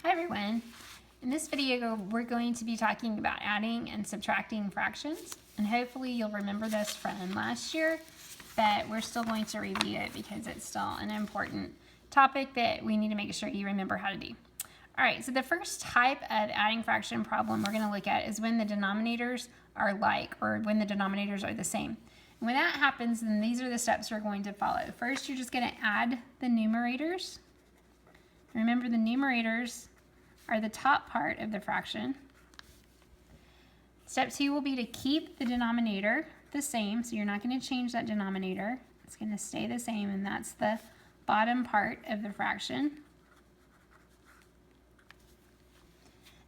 Hi everyone. In this video we're going to be talking about adding and subtracting fractions, and hopefully you'll remember this from last year, but we're still going to review it because it's still an important topic that we need to make sure you remember how to do. Alright, so the first type of adding fraction problem we're going to look at is when the denominators are like, or when the denominators are the same. And when that happens, then these are the steps we're going to follow. First, you're just going to add the numerators. Remember, the numerators are the top part of the fraction. Step 2 will be to keep the denominator the same, so you're not going to change that denominator. It's going to stay the same, and that's the bottom part of the fraction.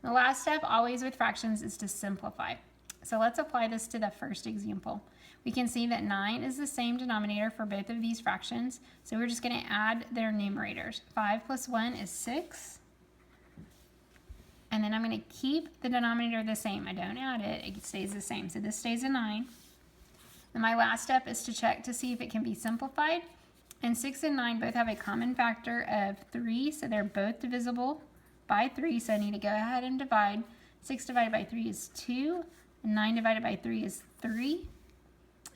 The last step, always with fractions, is to simplify. So let's apply this to the first example. We can see that 9 is the same denominator for both of these fractions, so we're just going to add their numerators. 5 plus 1 is 6. And then I'm going to keep the denominator the same. I don't add it, it stays the same. So this stays a 9. And my last step is to check to see if it can be simplified. And 6 and 9 both have a common factor of 3, so they're both divisible by 3. So I need to go ahead and divide. 6 divided by 3 is 2, and 9 divided by 3 is 3.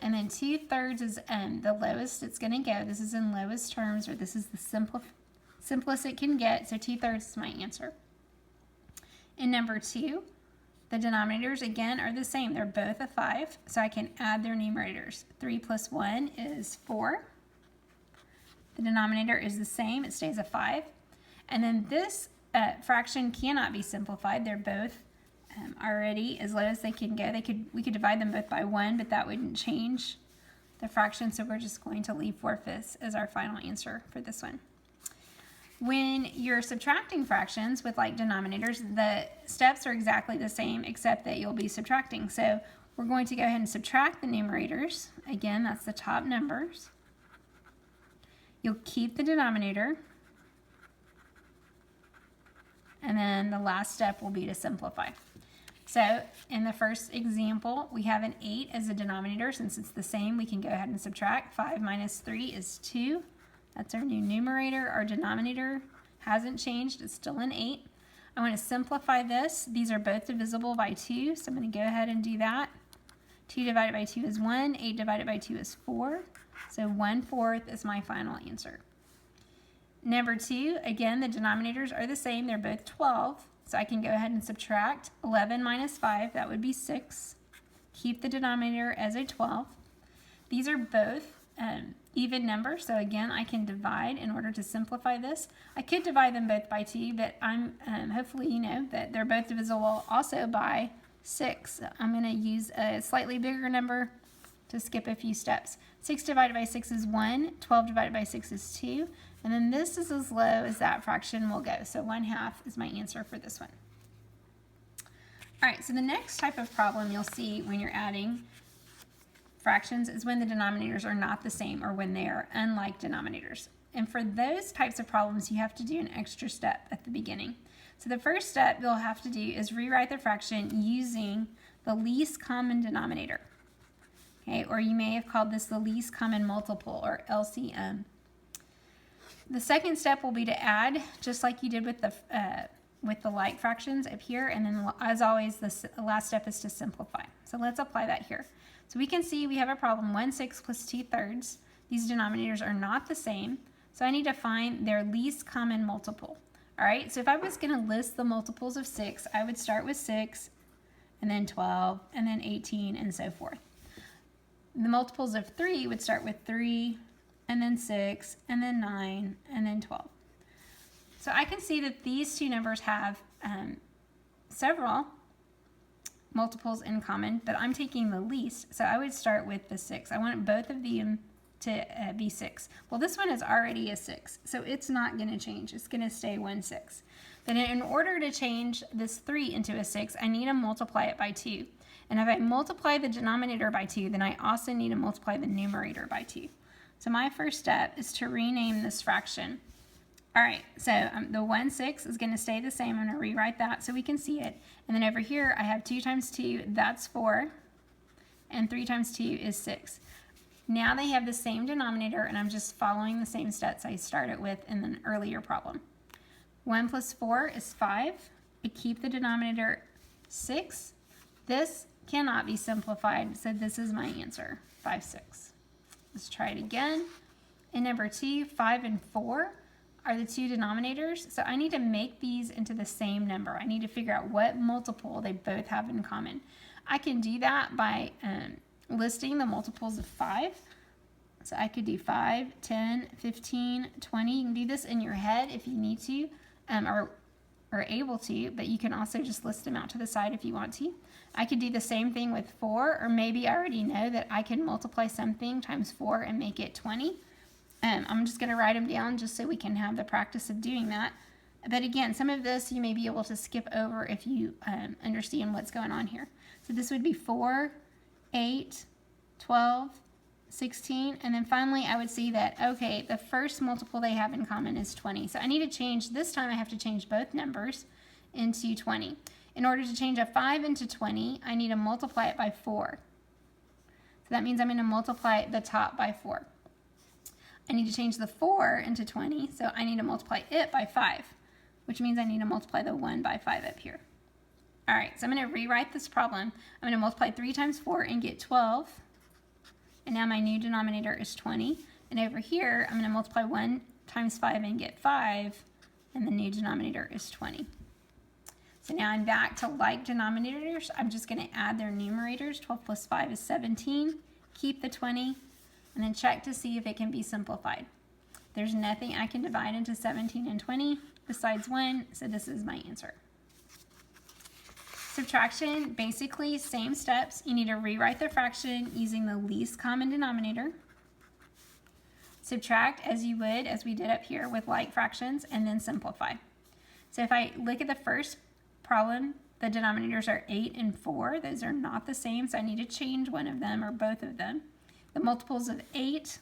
And then 2/3 is the lowest it's going to go. This is in lowest terms, or this is the simplest it can get, so 2/3 is my answer. In number 2, the denominators again are the same. They're both a 5, so I can add their numerators. 3 plus 1 is 4. The denominator is the same. It stays a 5. And then this fraction cannot be simplified. They're both already as low as they can go. We could divide them both by 1, but that wouldn't change the fraction, so we're just going to leave 4/5 as our final answer for this one. When you're subtracting fractions with like denominators, the steps are exactly the same except that you'll be subtracting. So we're going to go ahead and subtract the numerators. Again, that's the top numbers. You'll keep the denominator. And then the last step will be to simplify. So in the first example, we have an 8 as a denominator. Since it's the same, we can go ahead and subtract. 5 minus 3 is 2. That's our new numerator. Our denominator hasn't changed. It's still an 8. I want to simplify this. These are both divisible by 2, so I'm going to go ahead and do that. 2 divided by 2 is 1. 8 divided by 2 is 4. So 1/4 is my final answer. Number 2, again, the denominators are the same. They're both 12. So I can go ahead and subtract 11 minus 5. That would be 6. Keep the denominator as a 12. These are both even numbers. So again, I can divide in order to simplify this. I could divide them both by 2, but I'm hopefully you know that they're both divisible also by 6. So I'm going to use a slightly bigger number to skip a few steps. 6 divided by 6 is 1. 12 divided by 6 is 2. And then this is as low as that fraction will go. So 1/2 is my answer for this one. All right, so the next type of problem you'll see when you're adding fractions is when the denominators are not the same, or when they are unlike denominators. And for those types of problems, you have to do an extra step at the beginning. So the first step you'll have to do is rewrite the fraction using the least common denominator. Okay, or you may have called this the least common multiple, or LCM. The second step will be to add, just like you did with the like fractions up here, and then as always, the last step is to simplify. So let's apply that here. So we can see we have a problem, 1/6 plus 2/3. These denominators are not the same, so I need to find their least common multiple. All right, so if I was going to list the multiples of 6, I would start with 6, and then 12, and then 18, and so forth. The multiples of 3 would start with 3, and then 6, and then 9, and then 12. So I can see that these two numbers have several multiples in common, but I'm taking the least, so I would start with the 6. I want both of them to be 6. Well, this one is already a 6, so it's not going to change. It's going to stay 1/6. But in order to change this 3 into a 6, I need to multiply it by 2. And if I multiply the denominator by 2, then I also need to multiply the numerator by 2. So my first step is to rename this fraction. All right, so the 1/6 is going to stay the same. I'm going to rewrite that so we can see it. And then over here, I have 2 times 2, that's 4. And 3 times 2 is 6. Now they have the same denominator, and I'm just following the same steps I started with in the earlier problem. 1 plus 4 is 5. I keep the denominator 6. This cannot be simplified, so this is my answer, 5, 6. Let's try it again. In number 2, 5 and 4 are the two denominators, so I need to make these into the same number. I need to figure out what multiple they both have in common. I can do that by listing the multiples of 5. So I could do 5, 10, 15, 20. You can do this in your head if you need to, or able to, but you can also just list them out to the side if you want to. I could do the same thing with 4, or maybe I already know that I can multiply something times 4 and make it 20. I'm just going to write them down just so we can have the practice of doing that. But again, some of this you may be able to skip over if you understand what's going on here. So this would be 4, 8, 12, 16, and then finally I would see that, okay, the first multiple they have in common is 20. So I need to change, this time I have to change both numbers into 20. In order to change a 5 into 20, I need to multiply it by 4. So that means I'm going to multiply the top by 4. I need to change the 4 into 20, so I need to multiply it by 5, which means I need to multiply the 1 by 5 up here. All right, so I'm going to rewrite this problem. I'm going to multiply 3 times 4 and get 12. And now my new denominator is 20. And over here, I'm going to multiply 1 times 5 and get 5. And the new denominator is 20. So now I'm back to like denominators. I'm just going to add their numerators. 12 plus 5 is 17. Keep the 20. And then check to see if it can be simplified. There's nothing I can divide into 17 and 20 besides 1. So this is my answer. Subtraction, basically same steps. You need to rewrite the fraction using the least common denominator. Subtract as you would, as we did up here with like fractions, and then simplify. So if I look at the first problem, the denominators are 8 and 4. Those are not the same, so I need to change one of them or both of them. The multiples of 8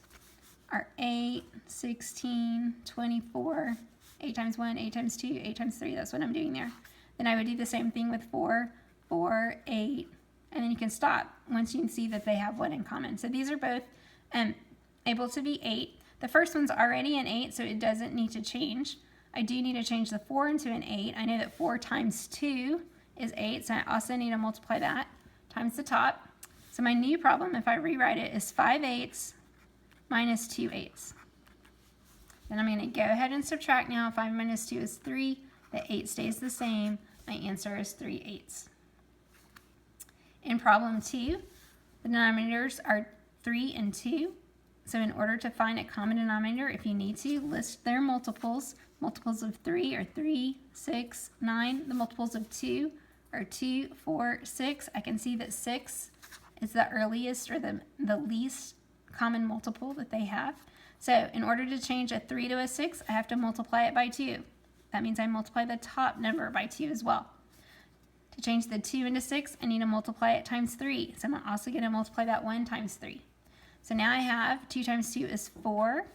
are 8, 16, 24, 8 times 1, 8 times 2, 8 times 3. That's what I'm doing there. Then I would do the same thing with 4, 4, 8, and then you can stop once you can see that they have one in common. So these are both able to be 8. The first one's already an 8, so it doesn't need to change. I do need to change the 4 into an 8. I know that 4 times 2 is 8, so I also need to multiply that times the top. So my new problem, if I rewrite it, is 5 eighths minus 2 eighths. Then I'm going to go ahead and subtract now. 5 minus 2 is 3. The 8 stays the same. My answer is 3 eighths. In problem 2, the denominators are 3 and 2. So in order to find a common denominator, if you need to, list their multiples. Multiples of 3 are 3, 6, 9. The multiples of 2 are 2, 4, 6. I can see that 6 is the earliest or the least common multiple that they have. So in order to change a 3 to a 6, I have to multiply it by 2. That means I multiply the top number by 2 as well. To change the 2 into 6, I need to multiply it times 3. So I'm also going to multiply that 1 times 3. So now I have 2 times 2 is 4,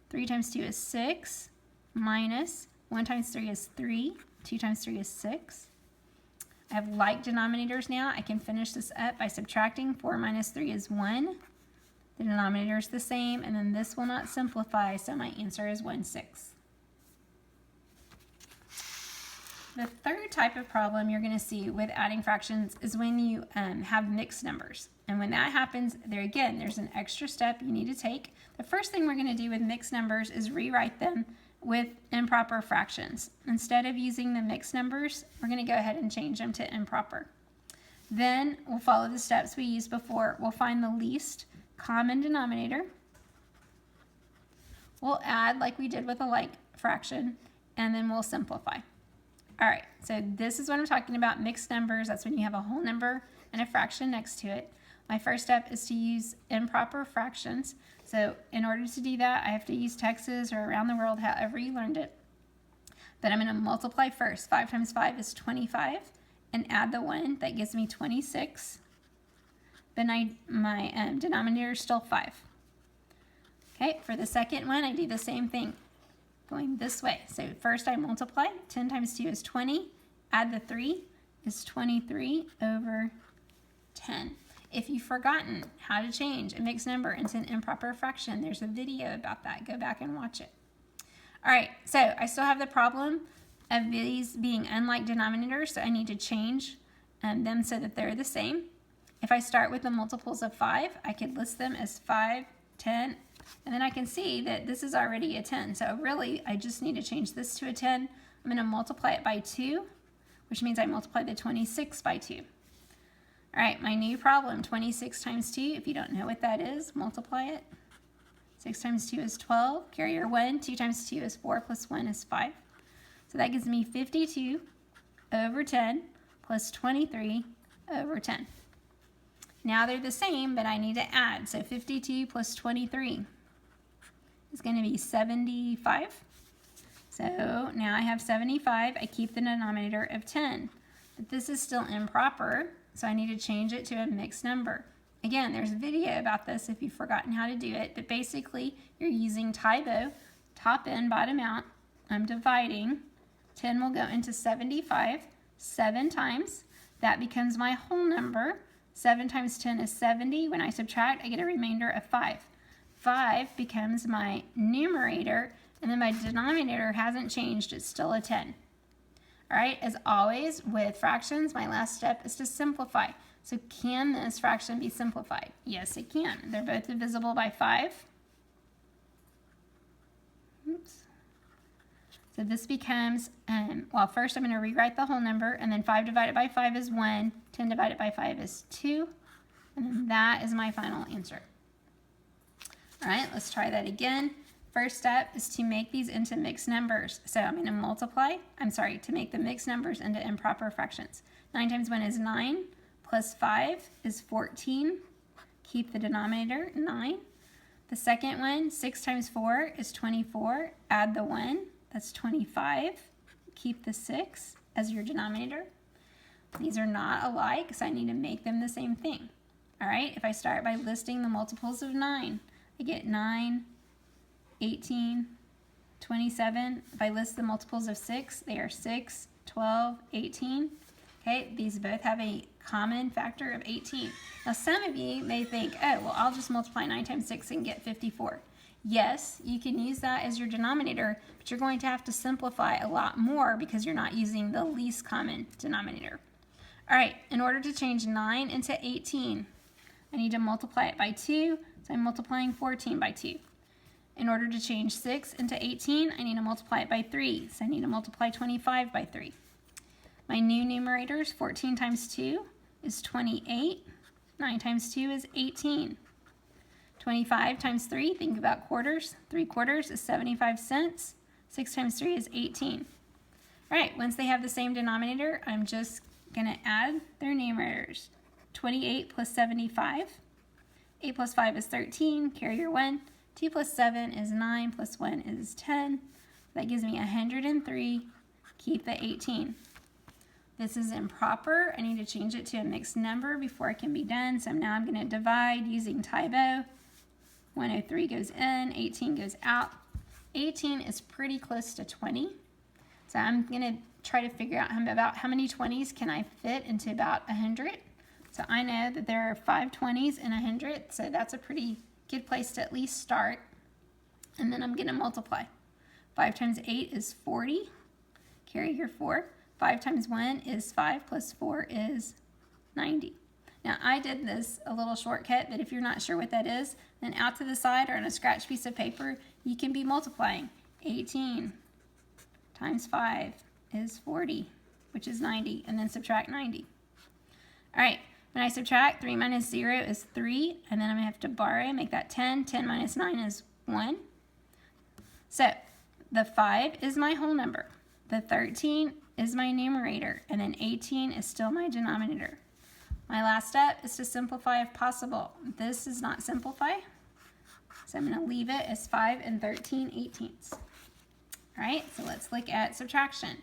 3 times 2 is 6, minus 1 times 3 is 3, 2 times 3 is 6. I have like denominators now. I can finish this up by subtracting. 4 minus 3 is 1. The denominator is the same, and then this will not simplify, so my answer is 1/6. The third type of problem you're going to see with adding fractions is when you have mixed numbers. And when that happens, there's an extra step you need to take. The first thing we're going to do with mixed numbers is rewrite them with improper fractions. Instead of using the mixed numbers, we're going to go ahead and change them to improper. Then we'll follow the steps we used before. We'll find the least common denominator. We'll add like we did with a like fraction, and then we'll simplify. All right, so this is what I'm talking about, mixed numbers. That's when you have a whole number and a fraction next to it. My first step is to use improper fractions. So in order to do that, I have to use Texas or around the world, however you learned it. But I'm going to multiply first. 5 times 5 is 25, and add the 1. That gives me 26. Then my denominator is still 5. Okay, for the second one, I do the same thing, going this way. So first I multiply. 10 times 2 is 20. Add the 3 is 23 over 10. If you've forgotten how to change a mixed number into an improper fraction, there's a video about that. Go back and watch it. All right, so I still have the problem. of these being unlike denominators, so I need to change them so that they're the same. If I start with the multiples of 5, I could list them as 5, 10, and then I can see that this is already a 10. So really, I just need to change this to a 10. I'm going to multiply it by 2, which means I multiply the 26 by 2. All right, my new problem, 26 times 2. If you don't know what that is, multiply it. 6 times 2 is 12. Carry your 1. 2 times 2 is 4 plus 1 is 5. So that gives me 52 over 10 plus 23 over 10. Now they're the same, but I need to add. So 52 plus 23 is going to be 75. So now I have 75. I keep the denominator of 10. But this is still improper, so I need to change it to a mixed number. Again, there's a video about this if you've forgotten how to do it, but basically you're using Taibou, top in, bottom out. I'm dividing. 10 will go into 75 7 times. That becomes my whole number. 7 times 10 is 70. When I subtract, I get a remainder of 5. 5 becomes my numerator, and then my denominator hasn't changed. It's still a 10. All right, as always with fractions, my last step is to simplify. So can this fraction be simplified? Yes, it can. They're both divisible by 5. Oops. So this becomes, well, first I'm going to rewrite the whole number, and then 5 divided by 5 is 1, 10 divided by 5 is 2, and then that is my final answer. All right, let's try that again. First step is to make these into mixed numbers. So I'm going to to make the mixed numbers into improper fractions. 9 times 1 is 9, plus 5 is 14. Keep the denominator, 9. The second one, 6 times 4 is 24. Add the 1. That's 25. Keep the 6 as your denominator. These are not alike, so I need to make them the same thing. All right, if I start by listing the multiples of 9, I get 9, 18, 27. If I list the multiples of 6, they are 6, 12, 18. Okay, these both have a common factor of 18. Now, some of you may think, oh, well, I'll just multiply 9 times 6 and get 54. Yes, you can use that as your denominator, but you're going to have to simplify a lot more because you're not using the least common denominator. All right, in order to change 9 into 18, I need to multiply it by 2, so I'm multiplying 14 by 2. In order to change 6 into 18, I need to multiply it by 3, so I need to multiply 25 by 3. My new numerator is 14 times 2 is 28. 9 times 2 is 18. 25 times 3, think about quarters. 3 quarters is 75 cents. 6 times 3 is 18. All right, once they have the same denominator, I'm just going to add their numerators. 28 plus 75. 8 plus 5 is 13. Carry your 1. 2 plus 7 is 9. Plus 1 is 10. That gives me 103. Keep the 18. This is improper. I need to change it to a mixed number before it can be done. So now I'm going to divide using Taibou. 103 goes in, 18 goes out. 18 is pretty close to 20. So I'm going to try to figure out how many 20s can I fit into about 100. So I know that there are 5 20s in 100, so that's a pretty good place to at least start. And then I'm going to multiply. 5 times 8 is 40. Carry your 4. 5 times 1 is 5 plus 4 is 90. Now, I did this a little shortcut, but if you're not sure what that is, then out to the side or on a scratch piece of paper, you can be multiplying. 18 times 5 is 40, which is 90, and then subtract 90. All right, when I subtract, 3 minus 0 is 3, and then I'm going to have to borrow, make that 10. 10 minus 9 is 1. So the 5 is my whole number. The 13 is my numerator, and then 18 is still my denominator. My last step is to simplify if possible. This does not simplify, so I'm going to leave it as 5 and 13/18. All right, so let's look at subtraction.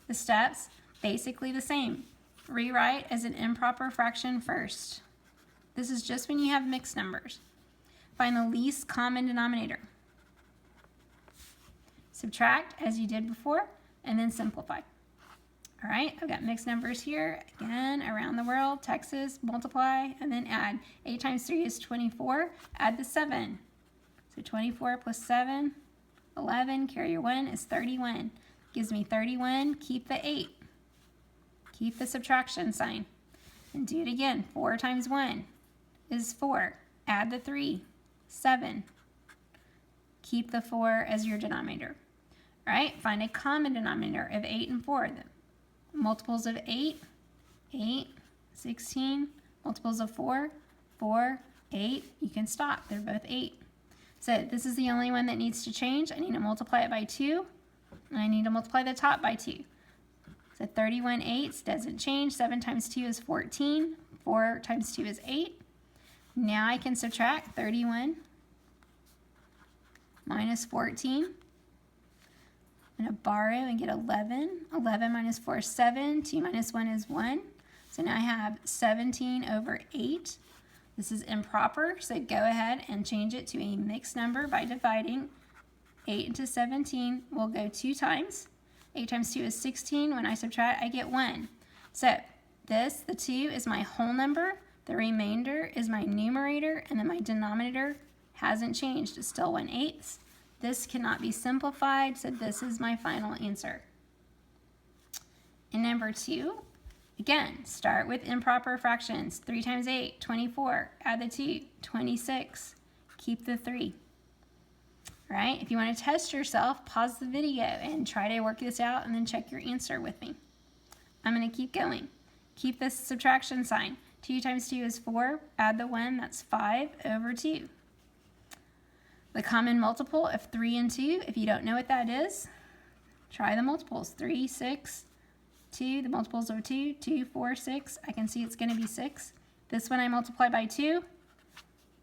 The steps, basically the same. Rewrite as an improper fraction first. This is just when you have mixed numbers. Find the least common denominator. Subtract as you did before, and then simplify. All right, I've got mixed numbers here. Again, around the world, Texas, multiply, and then add. 8 times 3 is 24. Add the 7. So 24 plus 7, 11. Carry your 1 is 31. gives me 31. Keep the 8. Keep the subtraction sign. And do it again. 4 times 1 is 4. Add the 3, 7. Keep the 4 as your denominator. All right, find a common denominator of 8 and 4. The multiples of 8, 8, 16. Multiples of 4, 4, 8. You can stop. They're both 8. So this is the only one that needs to change. I need to multiply it by 2, and I need to multiply the top by 2. So 31 eighths doesn't change. 7 times 2 is 14. 4 times 2 is 8. Now I can subtract 31 minus 14. I'm going to borrow and get 11. 11 minus 4 is 7. 2 minus 1 is 1. So now I have 17 over 8. This is improper, so go ahead and change it to a mixed number by dividing. 8 into 17 will go 2 times. 8 times 2 is 16. When I subtract, I get 1. So this, the 2, is my whole number. The remainder is my numerator, and then my denominator hasn't changed. It's still 1/8. This cannot be simplified, so this is my final answer. In number 2, again, start with improper fractions. 3 times 8, 24. Add the 2, 26. Keep the 3. All right, if you want to test yourself, pause the video and try to work this out and then check your answer with me. I'm going to keep going. Keep this subtraction sign. 2 times 2 is 4. Add the 1, that's 5 over 2. The common multiple of 3 and 2, if you don't know what that is, try the multiples. 3, 6, 2, the multiples of 2, 2, 4, 6. I can see it's going to be 6. This one I multiply by 2.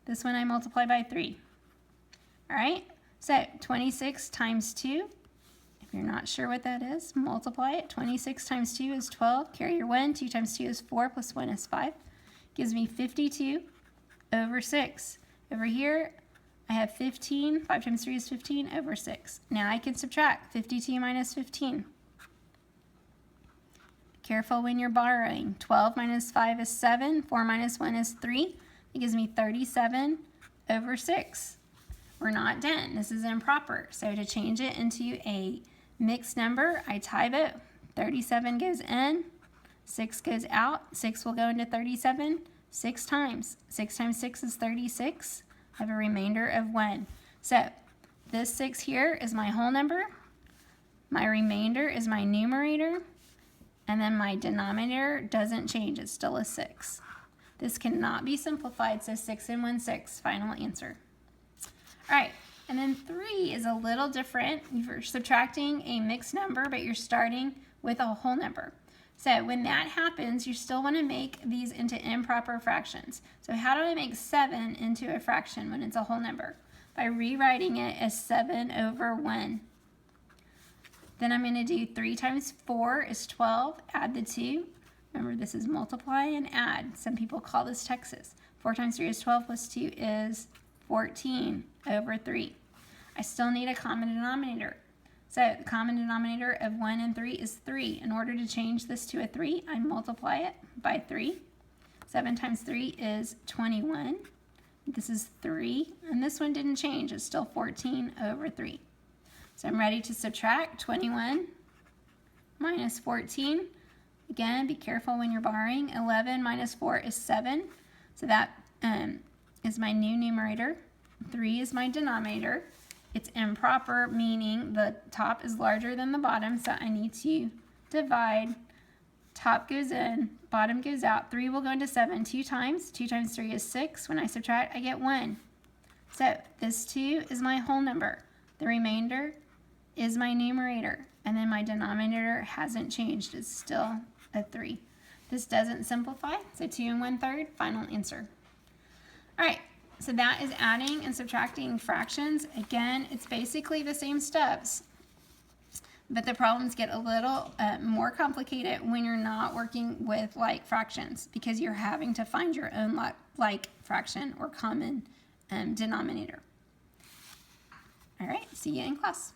This one I multiply by 3. All right, so 26 times 2. If you're not sure what that is, multiply it. 26 times 2 is 12. Carry your 1. 2 times 2 is 4 plus 1 is 5. Gives me 52 over 6. Over here, I have 15. 5 times 3 is 15 over 6. Now I can subtract 52 minus 15. Careful when you're borrowing. 12 minus 5 is 7. 4 minus 1 is 3. It gives me 37 over 6. We're not done. This is improper. So to change it into a mixed number, I tie it. 37 goes in. 6 goes out. 6 will go into 37 6 times. 6 times 6 is 36. I have a remainder of 1. So this 6 here is my whole number. My remainder is my numerator. And then my denominator doesn't change. It's still a 6. This cannot be simplified, so 6 and 1, 6. Final answer. All right, and then 3 is a little different. You're subtracting a mixed number, but you're starting with a whole number. So when that happens, you still want to make these into improper fractions. So how do I make 7 into a fraction when it's a whole number? By rewriting it as 7 over 1. Then I'm going to do 3 times 4 is 12. Add the 2. Remember, this is multiply and add. Some people call this Texas. 4 times 3 is 12 plus 2 is 14 over 3. I still need a common denominator. So the common denominator of 1 and 3 is 3. In order to change this to a 3, I multiply it by 3. 7 times 3 is 21. This is 3. And this one didn't change. It's still 14 over 3. So I'm ready to subtract 21 minus 14. Again, be careful when you're borrowing. 11 minus 4 is 7. So that is my new numerator. 3 is my denominator. It's improper, meaning the top is larger than the bottom, so I need to divide. Top goes in, bottom goes out. 3 will go into 7 2 times. 2 times 3 is 6. When I subtract, I get 1. So this 2 is my whole number. The remainder is my numerator, and then my denominator hasn't changed. It's still a 3. This doesn't simplify, so 2 and 1/3, final answer. All right, so that is adding and subtracting fractions. Again, it's basically the same steps, but the problems get a little more complicated when you're not working with like fractions, because you're having to find your own like fraction or common denominator. All right, see you in class.